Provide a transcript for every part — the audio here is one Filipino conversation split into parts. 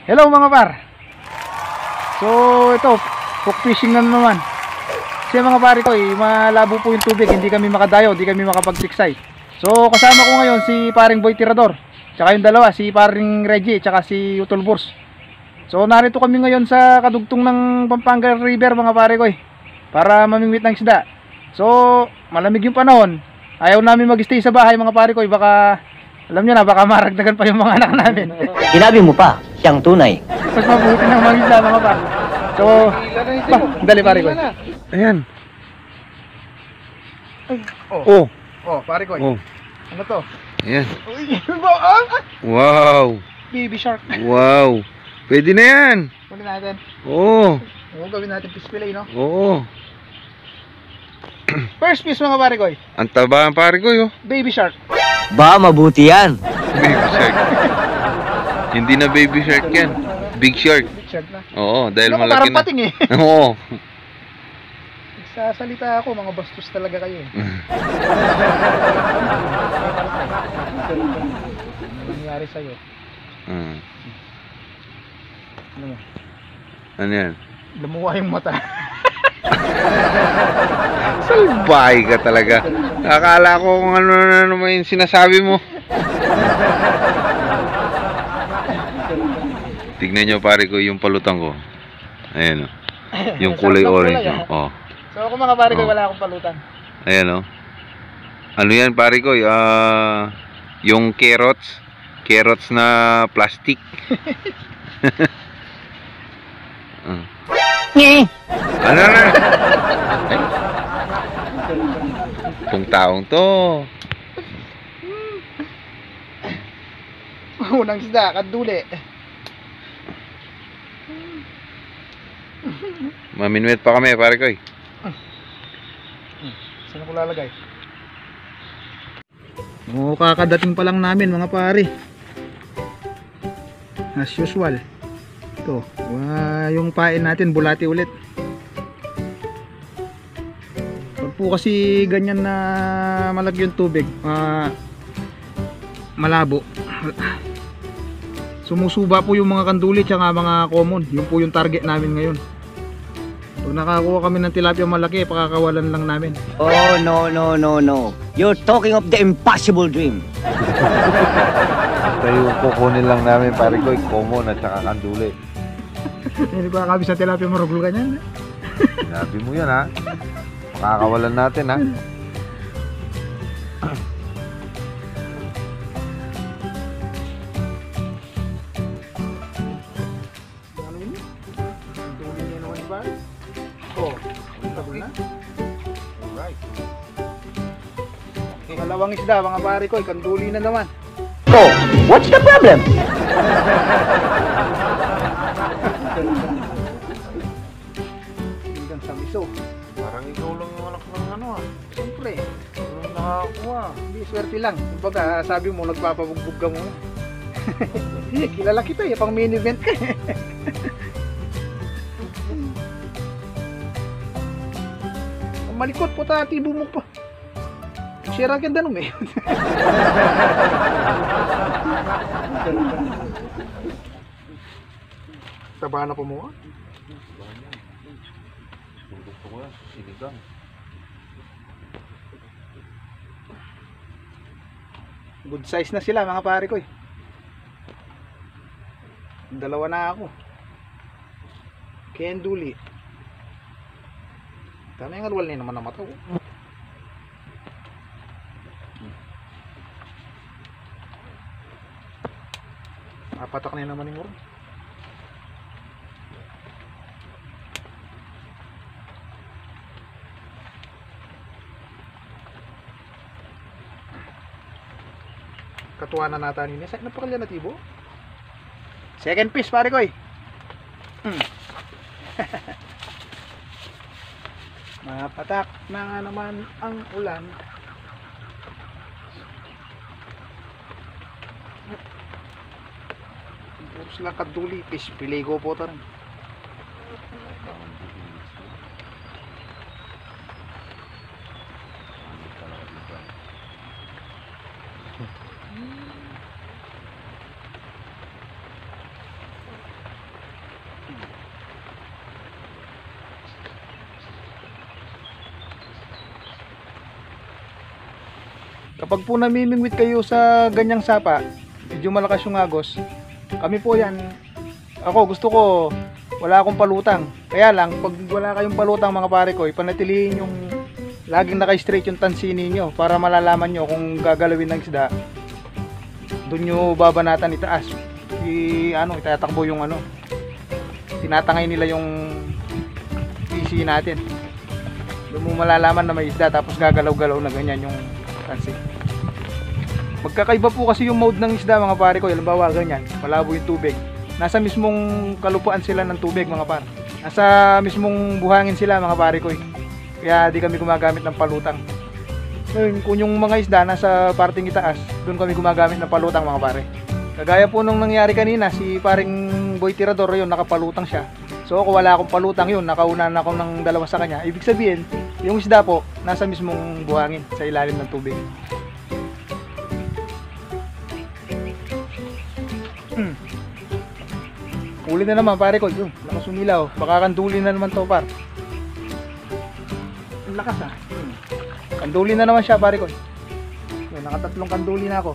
Hello mga par. So ito, hook fishing na naman. Kasi mga pare ko, malabo po yung tubig, hindi kami makadayo, hindi kami makapagsiksay. So kasama ko ngayon si paring Boy Tirador, tsaka yung dalawa, si paring Reggie, tsaka si Utol Burs. So narito kami ngayon sa kadugtong ng Pampanga River mga pare ko, para mamingwit ng isda. So malamig yung panahon, ayaw namin mag-stay sa bahay mga pare ko, baka alam nyo na, baka maragdagan pa yung mga anak namin. Sinabi mo pa, siyang tunay. Mas mabuti ng mangisda mga pare. So, dali pare ko. Ayan. Oh, pare ko. Oh. Ano to? Ayan. Uy, Wow. baby shark. Wow. Pwede na yan. Kunin natin. Oo. Gawin natin fish fillet, no? Oo. First fish mga pare ko. Ang taba ang pare ko yun. Baby shark. Ba, mabuti yan. Baby shark. Hindi na baby shark yan. Big shark. Big shark na. Oo, dahil Ano, malaki parang na. pating eh. Oo. Sasalita ako, mga bastos talaga kayo eh. Ano nangyari sa'yo? Ano mo? Ano yan? Lumuha yung mata. Salbahay ka talaga. Akala ko kung ano na naman yung sinasabi mo. Tignan nyo pare ko yung palutang ko. Ayan o. Yung kulay orange. Oh. So ako mga pare ko, Oh. wala akong palutan. Ayan o. Ano yan pare ko? Yung carrots. Carrots na plastic. Ano na? Itong taong to. Unang isda, kaduli. Maminwet pa kami pare ko. Saan ko lalagay? Kakadating pa lang namin mga pare. As usual. Ito, yung pain natin bulati ulit. Pag po kasi ganyan na malaki yung tubig, malabo, sumusuba po yung mga kanduli tsaka mga common. Yun po yung target namin ngayon. Pag nakakuha kami ng tilapia malaki, pakakawalan lang namin. Oh, no. You're talking of the impossible dream. Tayo kukunin lang namin pare ko. Common at saka kanduli. Hindi pa kami sa tilapia marugol ganyan. Sinabi mo yan ha. Makakawalan natin ha. Ano yun? Duli niya naman ba? Oh, tagal na. Alright. Dalawang isda mga pare ko, kanduli na naman. Oh, what's the problem? Hanggang sa miso. Parang ikaw lang yung anak ng ano ha. Siyempre, Walang nakakuha. hindi swerte lang. Kumbaga, sabi mo, nagpapabugbog ka muna. Kilala kita eh, pang main event ka eh. Ang malikot po tibo mo pa. Share akin danong eh. Taba na po mo? Gusto ko yan. Sinigang. Good size na sila mga pare ko eh. Dalawa na ako. Kenduli. Tama yung alwal niya naman na mata ko. Patak na naman yung muro. Katuwa na nata niya. Saan napakalya na tibo? Second piece pare ko eh. Mapatak na nga naman ang ulan. Puro sila kaduli. Fish fillet ko po ito rin. Kapag po namimingwit kayo sa ganyang sapa, medyo malakas yung agos, kami po yan, ako gusto ko, wala akong palutang. Kaya lang, pag wala kayong palutang mga pare ko, ipanatilihin yung laging naka-straight yung tansi ninyo para malalaman nyo kung gagalawin ng isda. Doon nyo babanatan itaas. Itatakbo yung tinatangay nila yung PC natin. Doon mo malalaman na may isda tapos gagalaw-galaw na ganyan yung tansi. Magkakaiba po kasi yung mode ng isda mga pare ko. Halimbawa ganyan, malabo yung tubig. Nasa mismong kalupaan sila ng tubig mga pare. Nasa mismong buhangin sila mga pare ko. Kaya di kami gumagamit ng palutang. Ngayon, kung yung mga isda nasa parting itaas, doon kami gumagamit ng palutang mga pare. Kagaya po nung nangyari kanina, si paring Boy Tirador yun, nakapalutang siya. So ako wala akong palutang yun, nakaunan ako ng dalawa sa kanya. Ibig sabihin, yung isda po, nasa mismong buhangin, sa ilalim ng tubig. Uli na naman pare ko, yun, lakas umilaw. Baka kanduli na naman to par. Ang lakas ah. Kanduli na naman siya pare ko. Yun, nakatatlong kanduli na ako.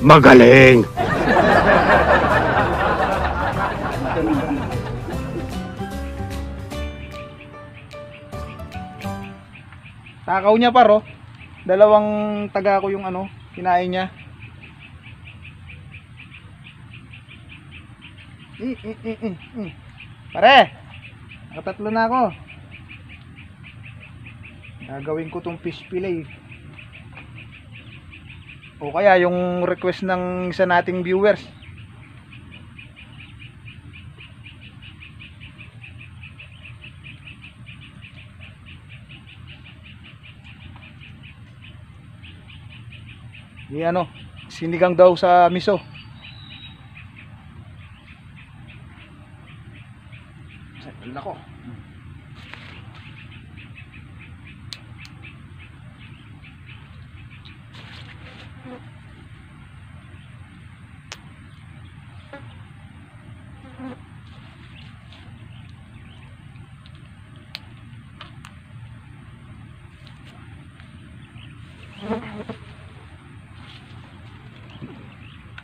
Magaling! Takaw niya paro. Dalawang taga ko yung kinain niya. Pare, nakatatlo na ako. Gagawin ko tong fish fillet. O kaya yung request ng isa nating viewers. Sinigang daw sa miso. Nako.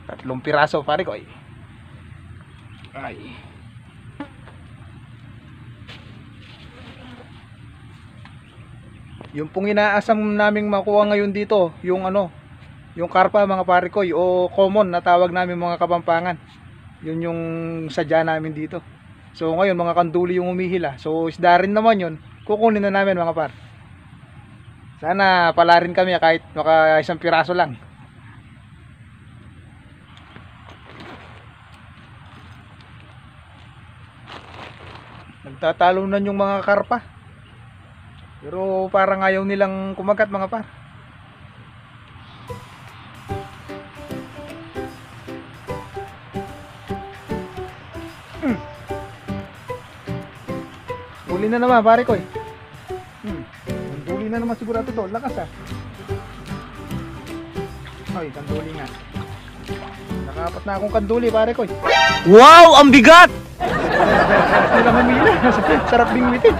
Tatlong piraso pare ko ay. Yung pong inaasam naming makuha ngayon dito, yung yung karpa mga pare ko, o common na tawag namin mga Kapampangan. Yun yung sadya namin dito. So ngayon mga kanduli yung humihila. So isda rin naman yun, kukunin na namin mga par. Sana pala rin kami kahit maka isang piraso lang. Nagtatalunan yung mga karpa. Pero parang ayaw nilang kumagat mga par. Huli na naman pare ko eh. Kanduli na naman sigurado to. Lakas ah. Ay, kanduli nga. Nakapat na akong kanduli pare ko eh. Wow! Ang bigat! Sila mamila. Sarap bingwitin.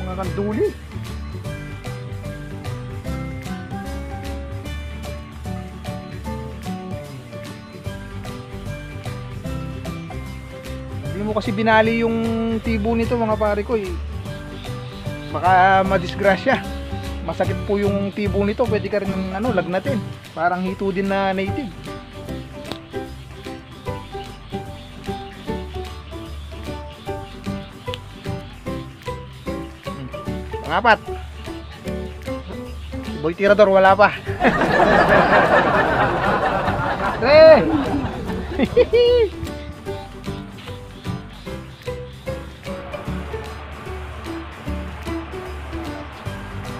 Mga kanduli. Hindi mo kasi binali yung tibo nito mga pare ko eh. Baka madisgrasya. Masakit po yung tibo nito. Pwede ka rin lagnatin. Parang hito din na native. Pangapat. Si Boy Tirador wala pa. Tre.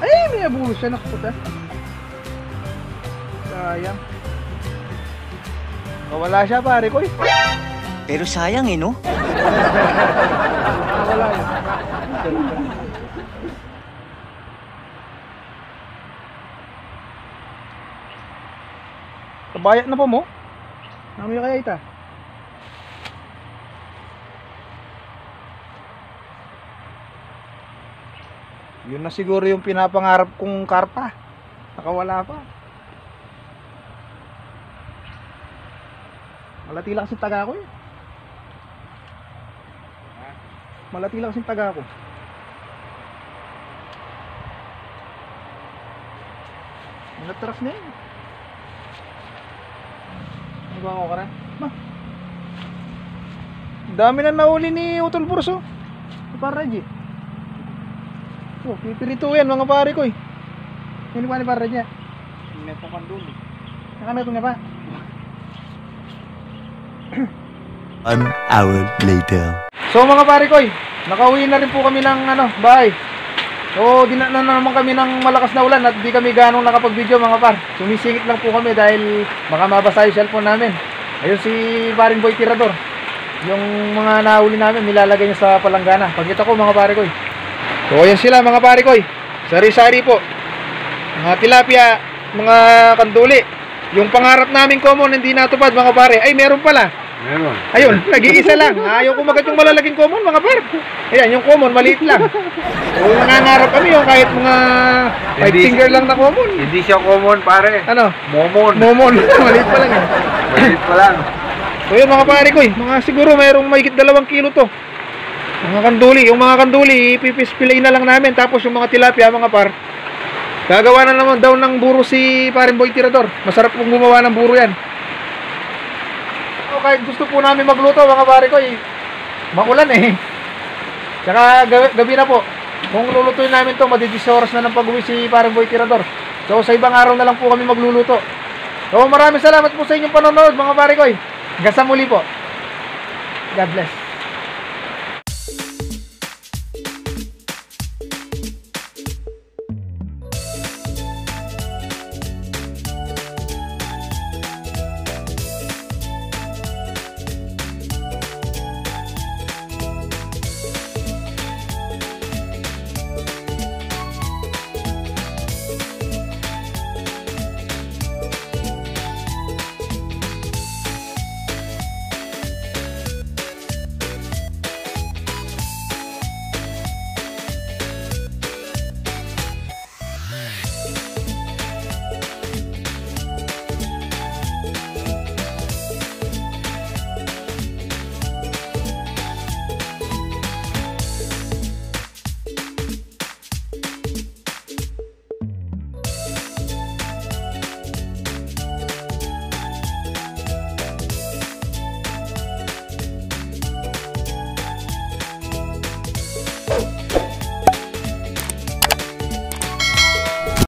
Ay, may abulo siya, nakaputa. Sayang. Wala siya pare ko eh. Pero sayang no? Wala yun. Kabayat na po mo? Namaya kaya ita? Yun na siguro yung pinapangarap kong karpa. Nakawala pa. Malati lang kasi taga ko eh. Malati lang kasi taga ko. Natras na yun. Ano ba ako ka rin? Ma. Dami na nahuli ni Utol Burso. Para Reggie. Oh, pipirito yan mga pare ko eh. Hindi pa ni para Reggie. Hindi na po kandun eh. Nakanato nga pa. 1 hour later. So mga pare ko, nakauwi na rin po kami ng bahay. So dinaanan na naman kami ng malakas na ulan at di kami ganong nakapag-video mga par. Sumisingit lang po kami dahil baka mabasa yung cellphone namin. Ayun si Paring Boy Tirador. Yung mga nahuli namin nilalagay niya sa palanggana. Pagkita ko mga pare ko. So ayan sila mga pare ko. Sari-sari po. Mga tilapia, mga kanduli. Yung pangarap namin common hindi natupad mga pare. Ay meron pala. Meron. Ayun, nag-iisa lang. Ayaw kumagat yung malalaking common, mga par. Ayan, yung common, maliit lang. So, nangangarap kami yung kahit mga 5 finger lang na common. Hindi siya common, pare. Ano? Momon. Momon. Maliit pa lang eh. Maliit pa lang. So, yun mga pare ko eh. Mga siguro mayroong mahigit 2 kilo to. Mga kanduli. Yung mga kanduli, ipipispilay na lang namin. Tapos yung mga tilapia, mga par. Gagawa na naman daw ng buro si Paring Boy Tirador. Masarap pong gumawa ng buro yan. Kahit gusto po namin magluto mga pare ko maulan eh. Tsaka gabi na po. Kung lulutuin namin to madidis oras na ng pag-uwi si Paring Boy Tirador. So sa ibang araw na lang po kami magluluto. So maraming salamat po sa inyong panonood mga pare ko. Hanggang sa muli po. God bless.